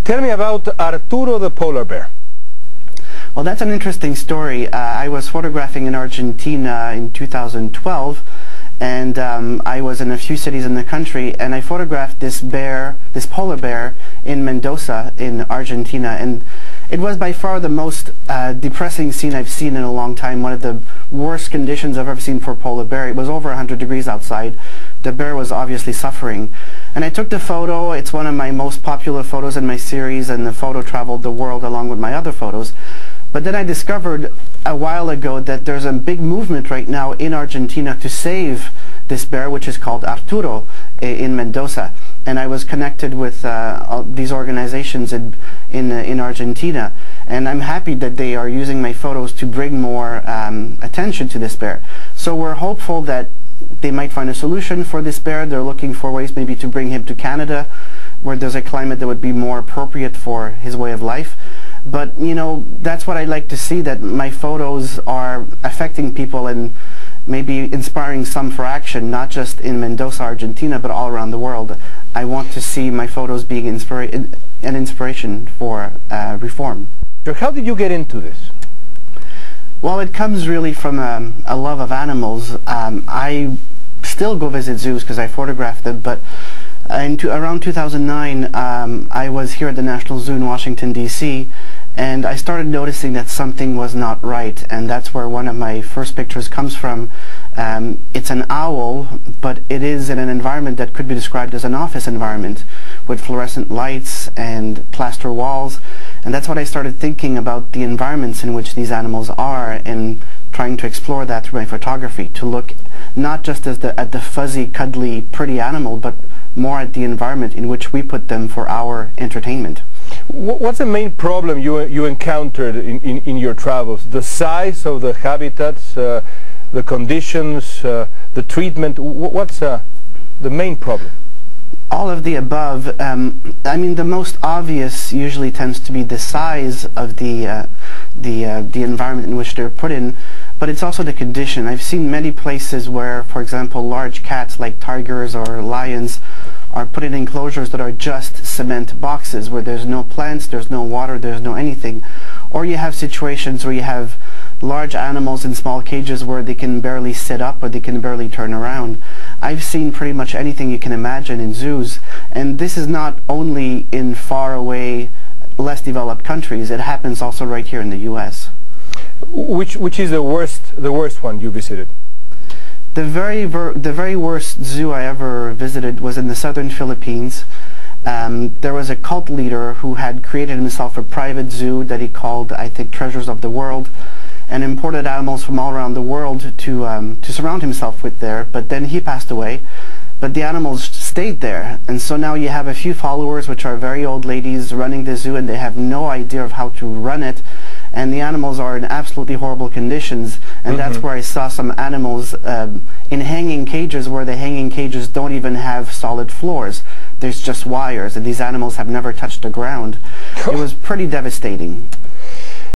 Tell me about Arturo the Polar Bear. Well, that's an interesting story. I was photographing in Argentina in 2012, and I was in a few cities in the country, and I photographed this polar bear in Mendoza in Argentina, and it was by far the most depressing scene I've seen in a long time. One of the worst conditions I've ever seen for a polar bear. It was over 100 degrees outside. The bear was obviously suffering. And I took the photo. It's one of my most popular photos in my series, and the photo traveled the world along with my other photos. But then I discovered a while ago that there's a big movement right now in Argentina to save this bear, which is called Arturo in Mendoza. And I was connected with these organizations in Argentina. And I'm happy that they are using my photos to bring more attention to this bear. So we're hopeful that they might find a solution for this bear. They're looking for ways maybe to bring him to Canada, where there's a climate that would be more appropriate for his way of life. But, you know, that's what I like to see, that my photos are affecting people and maybe inspiring some for action, not just in Mendoza, Argentina, but all around the world. I want to see my photos being an inspiration for reform. So how did you get into this? Well, it comes really from a love of animals. I still go visit zoos because I photograph them, but around 2009, I was here at the National Zoo in Washington, D.C., and I started noticing that something was not right, and that's where one of my first pictures comes from. It's an owl, but it is in an environment that could be described as an office environment, with fluorescent lights and plaster walls, and that's what I started thinking about, the environments in which these animals are, and trying to explore that through my photography, to look not just at the fuzzy, cuddly, pretty animal, but more at the environment in which we put them for our entertainment. What's the main problem you encountered in your travels? The size of the habitats, the conditions, the treatment? What's the main problem? All of the above. I mean, the most obvious usually tends to be the size of the environment in which they're put in, but it's also the condition. I've seen many places where, for example, large cats like tigers or lions are put in enclosures that are just cement boxes, where there's no plants, there's no water, there's no anything. Or you have situations where you have large animals in small cages where they can barely sit up or they can barely turn around. I've seen pretty much anything you can imagine in zoos, and this is not only in far away, less developed countries. It happens also right here in the U.S. Which is the worst one you visited? The very worst zoo I ever visited was in the southern Philippines. There was a cult leader who had created himself a private zoo that he called, I think, Treasures of the World, and imported animals from all around the world to surround himself with there. But then he passed away, but the animals stayed there, and so now you have a few followers, which are very old ladies, running the zoo, and they have no idea of how to run it, and the animals are in absolutely horrible conditions. And that's where I saw some animals in hanging cages, where the hanging cages don't even have solid floors. There's just wires, and these animals have never touched the ground. It was pretty devastating.